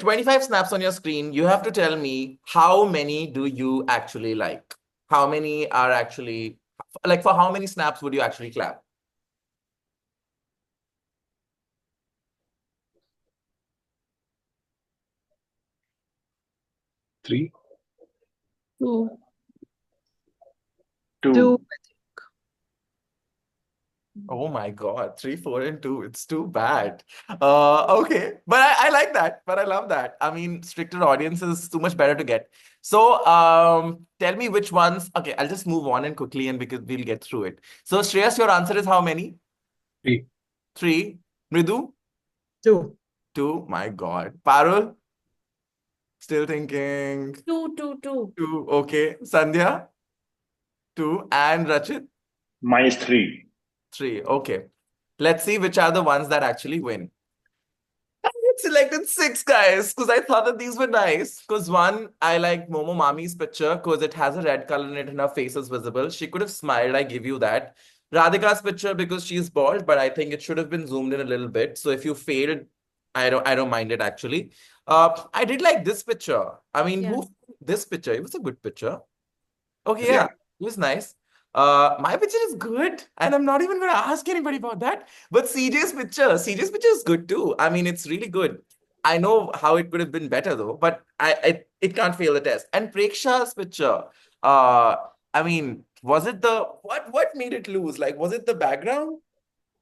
25 snaps on your screen. You have to tell me how many do you actually like? How many are actually, like, for how many snaps would you actually clap? Three, Two. two. Oh my God, 3, 4, and 2. It's too bad. Okay. But I like that. But I love that. I mean, stricter audience is too much better to get. So tell me which ones. Okay, I'll just move on and quickly and because we'll get through it. So Shreyas, your answer is how many? Three. 3. Mridu? Two. 2. My God. Parul? Still thinking. Two. 2. Okay. Sandhya? 2. And Rachit? Mine is three. 3. Okay. Let's see which are the ones that actually win. I had selected 6 guys because I thought that these were nice. Because one, I like Momo Mami's picture because it has a red color in it and her face is visible. She could have smiled, I give you that. Radhika's picture because she's bald, but I think it should have been zoomed in a little bit. So if you failed, I don't mind it actually. I did like this picture. I mean, Yeah. who this picture? It was a good picture. Okay, Yeah. yeah, it was nice. My picture is good, and I'm not even going to ask anybody about that. But CJ's picture is good too. I mean, it's really good. I know how it could have been better though, but it can't fail the test. And Preksha's picture, uh, I mean, was it the what made it lose? Like, was it the background?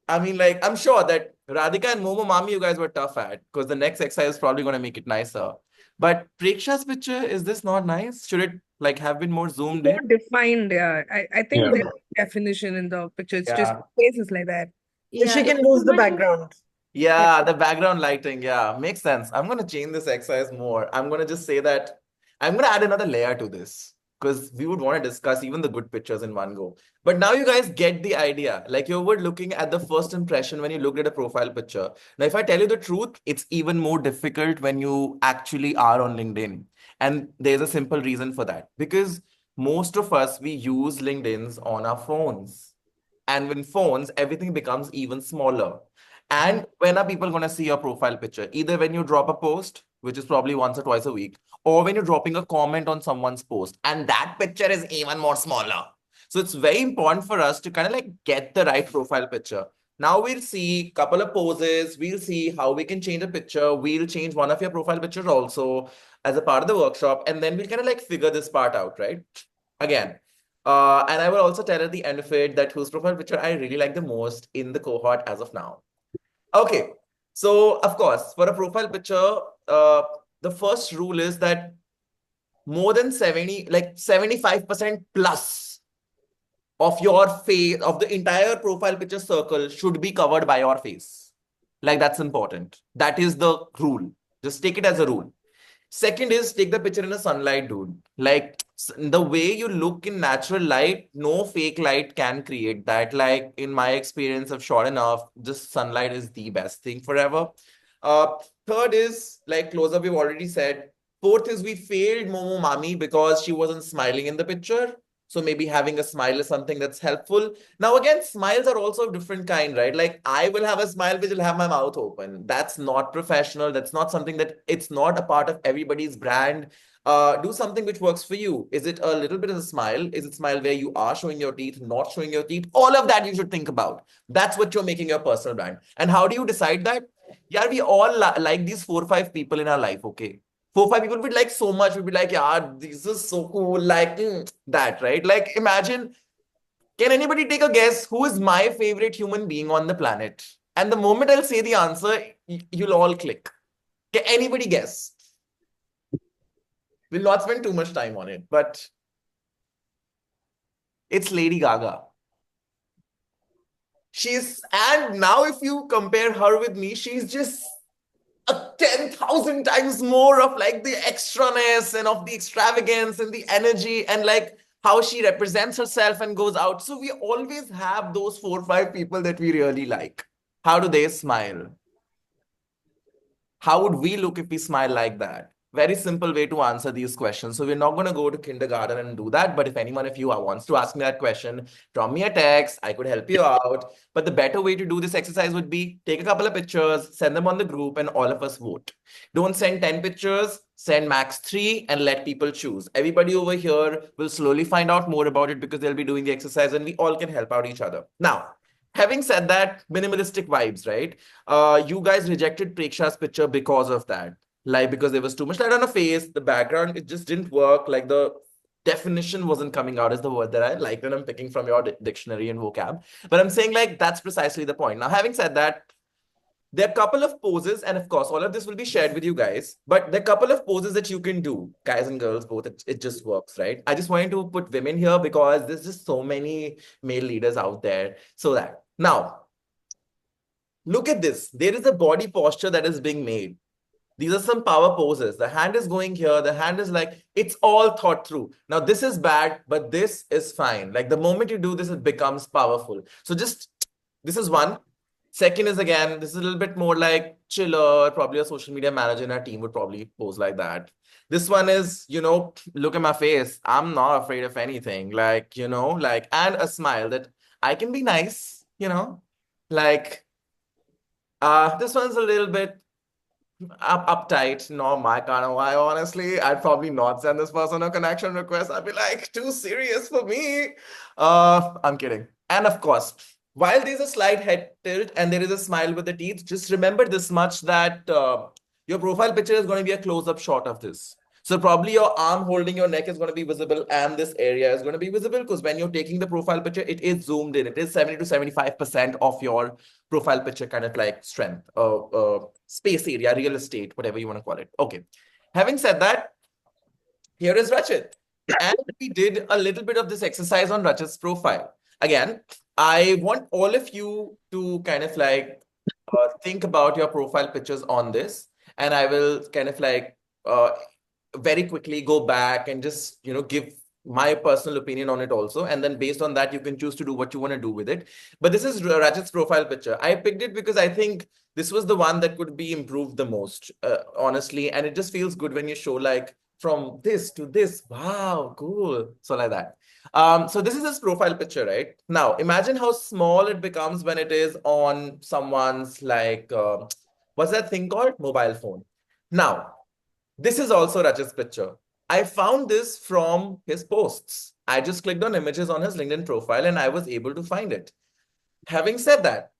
I mean, like, I'm sure that Radhika and Momo Mami, you guys were tough at because the next exercise is probably going to make it nicer. But Preksha's picture, is this not nice? Should it like have been more zoomed More in? defined, yeah. I think Yeah. there's definition in the picture. It's just Yeah. faces like that. Yeah, She it can lose the would. background. Yeah, the background lighting. Yeah, makes sense. I'm going to change this exercise more. I'm going to just say that I'm going to add another layer to this because we would want to discuss even the good pictures in one go. But now you guys get the idea. Like you were looking at the first impression when you looked at a profile picture. Now, if I tell you the truth, it's even more difficult when you actually are on LinkedIn. And there's a simple reason for that because most of us, we use LinkedIn's on our phones. And with phones, everything becomes even smaller. And when are people going to see your profile picture? Either when you drop a post, which is probably once or twice a week, or when you're dropping a comment on someone's post. And that picture is even more smaller. So it's very important for us to kind of like get the right profile picture. Now we'll see a couple of poses. We'll see how we can change a picture. We'll change one of your profile pictures also as a part of the workshop. And then we'll kind of like figure this part out, right? Again, and I will also tell at the end of it that whose profile picture I really like the most in the cohort as of now. Okay, so of course, for a profile picture, the first rule is that more than 70, like 75% plus of your face, of the entire profile picture circle should be covered by your face. Like that's important. That is the rule. Just take it as a rule. Second is take the picture in a sunlight, dude. Like the way you look in natural light, no fake light can create that. Like in my experience of short enough, just sunlight is the best thing forever. Uh, Third is like close up, we've already said. Fourth is we failed Momo Mami because she wasn't smiling in the picture. So maybe having a smile is something that's helpful. Now, again, smiles are also of different kind, right? Like I will have a smile which will have my mouth open. That's not professional. That's not something that it's not a part of everybody's brand. Do something which works for you. Is it a little bit of a smile? Is it smile where you are showing your teeth, not showing your teeth? All of that you should think about. That's what you're making your personal brand. And how do you decide that? Yeah, we all like these 4 or 5 people in our life, okay? 4 or 5 people we'd like so much. We'd be like, yeah, this is so cool. Like that, right? Like imagine, can anybody take a guess who is my favorite human being on the planet? And the moment I'll say the answer, you'll all click. Can anybody guess? We'll not spend too much time on it, but it's Lady Gaga. And now if you compare her with me, she's just a 10,000 times more of like the extraness and of the extravagance and the energy and like how she represents herself and goes out. So we always have those 4 or 5 people that we really like. How do they smile? How would we look if we smile like that? very simple way to answer these questions. So we're not going to go to kindergarten and do that. But if anyone of you wants to ask me that question, drop me a text. I could help you out. But the better way to do this exercise would be take a couple of pictures, send them on the group, and all of us vote. Don't send 10 pictures, send max 3 and let people choose. Everybody over here will slowly find out more about it because they'll be doing the exercise and we all can help out each other. Now, having said that, minimalistic vibes, right? You guys rejected Preksha's picture because of that. Like, because there was too much light on her face, the background, it just didn't work. Like, the definition wasn't coming out, is the word that I like, and I'm picking from your dictionary and vocab. But I'm saying, like, that's precisely the point. Now, having said that, there are a couple of poses, and of course, all of this will be shared with you guys, but there are a couple of poses that you can do, guys and girls both. It just works, right? I just wanted to put women here because there's just so many male leaders out there. So that now, look at this. There is a body posture that is being made. These are some power poses. The hand is going here. The hand is like, it's all thought through. Now, this is bad, but this is fine. Like the moment you do this, it becomes powerful. So just, this is one. Second is again, this is a little bit more like chiller. Probably a social media manager in our team would probably pose like that. This one is, look at my face. I'm not afraid of anything. Like, and a smile that I can be nice, like, this one's a little bit uptight, not my kind of why, honestly. I'd probably not send this person a connection request. I'd be like, too serious for me. I'm kidding. And of course, while there's a slight head tilt and there is a smile with the teeth, just remember this much that your profile picture is going to be a close-up shot of this. So probably your arm holding your neck is going to be visible and this area is going to be visible because when you're taking the profile picture, it is zoomed in. It is 70 to 75% of your profile picture kind of like strength, space area, real estate, whatever you want to call it. Okay. Having said that, here is Rachit. And we did a little bit of this exercise on Rachit's profile. Again, I want all of you to kind of like think about your profile pictures on this. And I will kind of like very quickly go back and just, give my personal opinion on it also. And then based on that, you can choose to do what you want to do with it. But this is Rajat's profile picture. I picked it because I think this was the one that could be improved the most, honestly. And it just feels good when you show like from this to this. Wow, cool. So like that. So this is his profile picture, right? Now, imagine how small it becomes when it is on someone's like, what's that thing called? Mobile phone. Now, this is also Rajat's picture. I found this from his posts. I just clicked on images on his LinkedIn profile and I was able to find it. Having said that,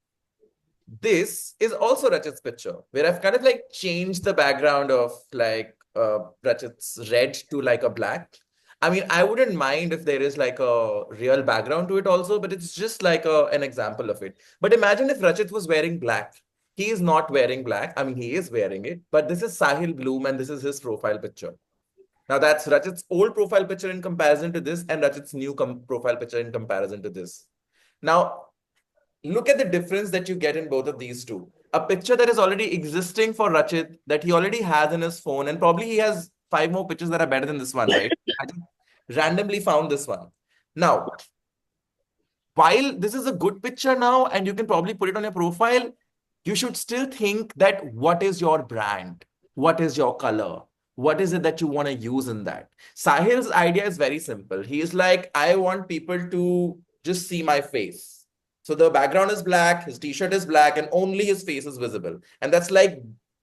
this is also Rajat's picture, where I've kind of like changed the background of like Rajat's red to like a black. I mean, I wouldn't mind if there is like a real background to it also, but it's just like an example of it. But imagine if Rajat was wearing black. He is not wearing black. I mean, he is wearing it, but this is Sahil Bloom and this is his profile picture. Now that's Rajat's old profile picture in comparison to this and Rajat's new profile picture in comparison to this. Now, look at the difference that you get in both of these two. A picture that is already existing for Rachit that he already has in his phone, and probably he has 5 more pictures that are better than this one, right? I just randomly found this one. Now, while this is a good picture now, and you can probably put it on your profile, you should still think that what is your brand? What is your color? What is it that you want to use in that? Sahil's idea is very simple. He is like, I want people to just see my face. So the background is black, his t-shirt is black, and only his face is visible. And that's like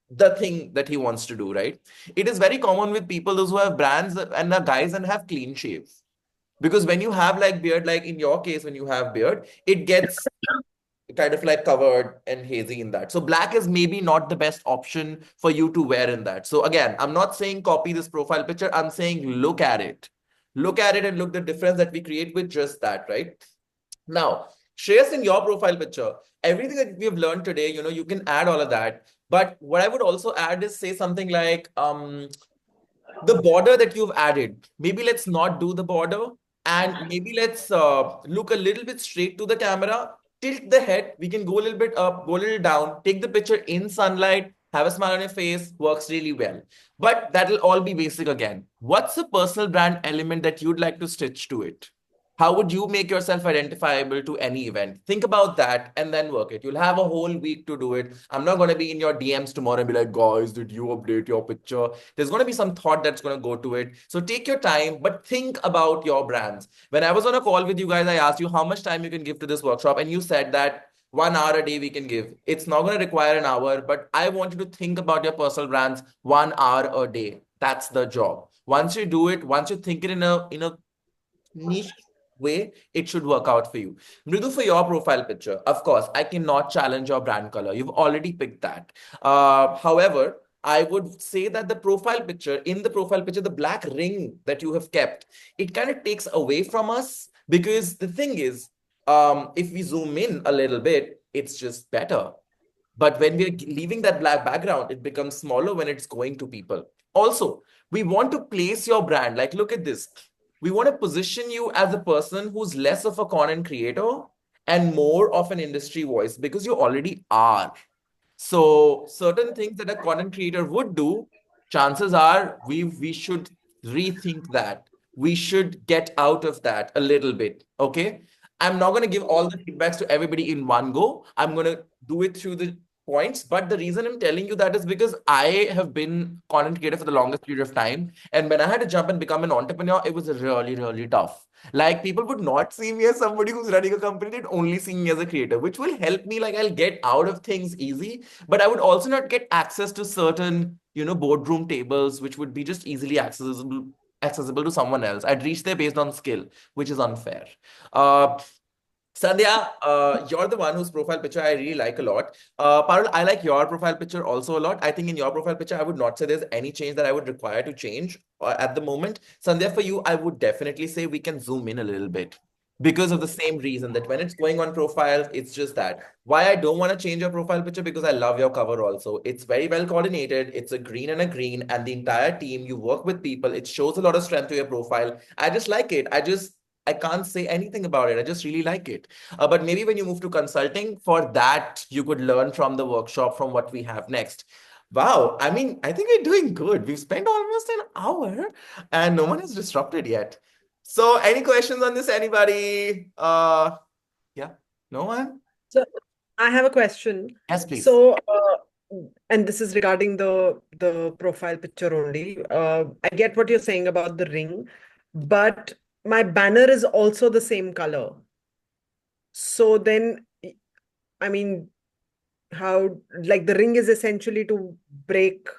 the thing that he wants to do, right? It is very common with people, those who have brands and are guys and have clean shaves. Because when you have like beard, like in your case, when you have beard, it gets kind of like covered and hazy in that. So black is maybe not the best option for you to wear in that. So again, I'm not saying copy this profile picture. I'm saying look at it. Look at it and look the difference that we create with just that, right? Now, Shreyas, in your profile picture, everything that we have learned today, you can add all of that. But what I would also add is say something like the border that you've added. Maybe let's not do the border. And maybe let's look a little bit straight to the camera, tilt the head. We can go a little bit up, go a little down, take the picture in sunlight, have a smile on your face, works really well. But that'll all be basic again. What's the personal brand element that you'd like to stitch to it? How would you make yourself identifiable to any event? Think about that and then work it. You'll have a whole week to do it. I'm not going to be in your DMs tomorrow and be like, guys, did you update your picture? There's going to be some thought that's going to go to it. So take your time, but think about your brands. When I was on a call with you guys, I asked you how much time you can give to this workshop, and you said that 1 hour a day we can give. It's not going to require an hour, but I want you to think about your personal brands 1 hour a day. That's the job. Once you do it, once you think it in a niche way, it should work out for you. Mridu, for your profile picture, of course, I cannot challenge your brand color. You've already picked that. However, I would say that in the profile picture, the black ring that you have kept, it kind of takes away from us, because the thing is, if we zoom in a little bit, it's just better. But when we're leaving that black background, it becomes smaller when it's going to people. Also, we want to place your brand. Like, look at this. We want to position you as a person who's less of a content creator and more of an industry voice, because you already are. So certain things that a content creator would do, chances are we should rethink that. We should get out of that a little bit. Okay. I'm not going to give all the feedbacks to everybody in one go. I'm going to do it through the points. But the reason I'm telling you that is because I have been content creator for the longest period of time. And when I had to jump and become an entrepreneur, it was really, really tough. Like, people would not see me as somebody who's running a company, they'd only see me as a creator, which will help me. Like, I'll get out of things easy, but I would also not get access to certain, boardroom tables, which would be just easily accessible to someone else. I'd reach there based on skill, which is unfair. Uh, Sandhya, you're the one whose profile picture I really like a lot. Parul, I like your profile picture also a lot. I think in your profile picture, I would not say there's any change that I would require to change at the moment. Sandhya, for you, I would definitely say we can zoom in a little bit, because of the same reason that when it's going on profiles, it's just that. Why I don't want to change your profile picture, because I love your cover also. It's very well coordinated. It's a green and a green, and the entire team, you work with people. It shows a lot of strength to your profile. I just like it. I can't say anything about it. I just really like it. But maybe when you move to consulting, for that, you could learn from the workshop, from what we have next. Wow. I mean, I think we're doing good. We've spent almost an hour and no one has disrupted yet. So any questions on this, anybody? Yeah, no one? So I have a question. Yes, please. So, and this is regarding the profile picture only. I get what you're saying about the ring, but my banner is also the same color. So then, I mean, how, like, the ring is essentially to break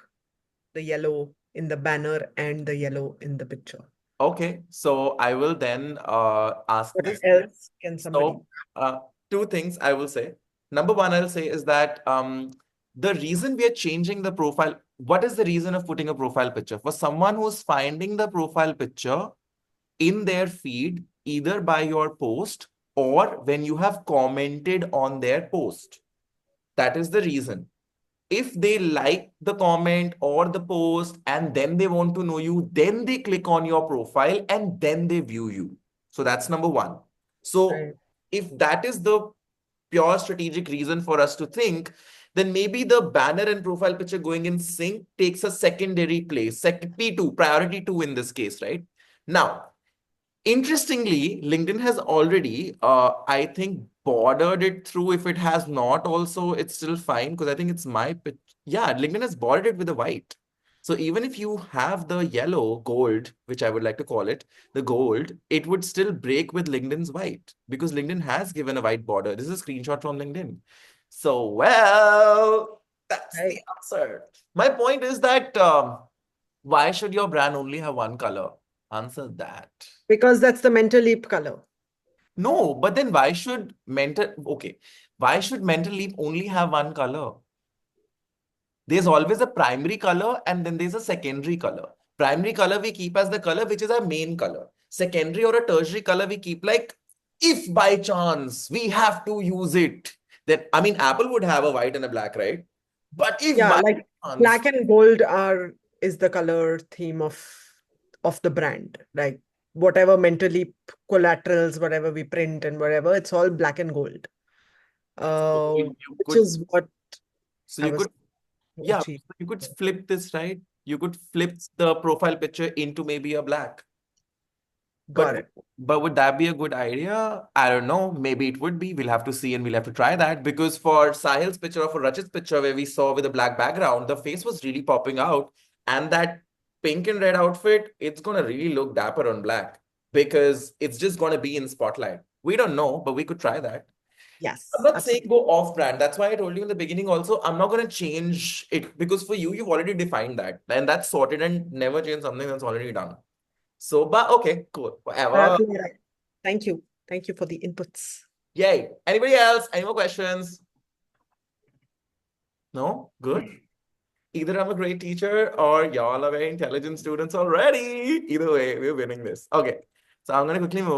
the yellow in the banner and the yellow in the picture. Okay, so I will then ask What this. else can somebody? So, two things I will say. Number one, I'll say is that the reason we are changing the profile, what is the reason of putting a profile picture? For someone who's finding the profile picture in their feed, either by your post or when you have commented on their post. That is the reason. If they like the comment or the post and then they want to know you, then they click on your profile and then they view you. So that's number one. So Right. if that is the pure strategic reason for us to think, then maybe the banner and profile picture going in sync takes a secondary place, P2, priority 2 in this case, right? Now, interestingly, LinkedIn has already, I think, bordered it through. If it has not also, it's still fine, because I think it's my pitch. Yeah, LinkedIn has bordered it with the white. So even if you have the yellow gold, which I would like to call it, the gold, it would still break with LinkedIn's white, because LinkedIn has given a white border. This is a screenshot from LinkedIn. So, well, that's the Right. answer. My point is that why should your brand only have one color? Answer that. Because that's the mental leap color. No, but then why should mental leap only have one color? There's always a primary color and then there's a secondary color. Primary color we keep as the color which is our main color. Secondary or a tertiary color we keep like, if by chance we have to use it, then I mean Apple would have a white and a black, right? But if Yeah, by like chance, black and gold is the color theme of the brand. Like whatever mental leap collaterals, whatever we print and whatever, it's all black and gold. so you Which could is what so I you was could yeah, achieving. you could flip this, right? You could flip the profile picture into maybe a black. Got it. But would that be a good idea? I don't know. Maybe it would be. We'll have to see and we'll have to try that. Because for Sahil's picture or for Rachit's picture, where we saw with a black background, the face was really popping out. And that pink and red outfit, it's gonna really look dapper on black because it's just gonna be in spotlight. We don't know, but we could try that. Yes, I'm not saying absolutely. go off brand. That's why I told you in the beginning also, I'm not going to change it because for you, you've already defined that. And that's sorted and never change something that's already done. So, but okay, cool. Whatever. You're right. Thank you. Thank you for the inputs. Yay. Anybody else? Any more questions? No? Good. Either I'm a great teacher or y'all are very intelligent students already. Either way, we're winning this. Okay. So I'm going to quickly move.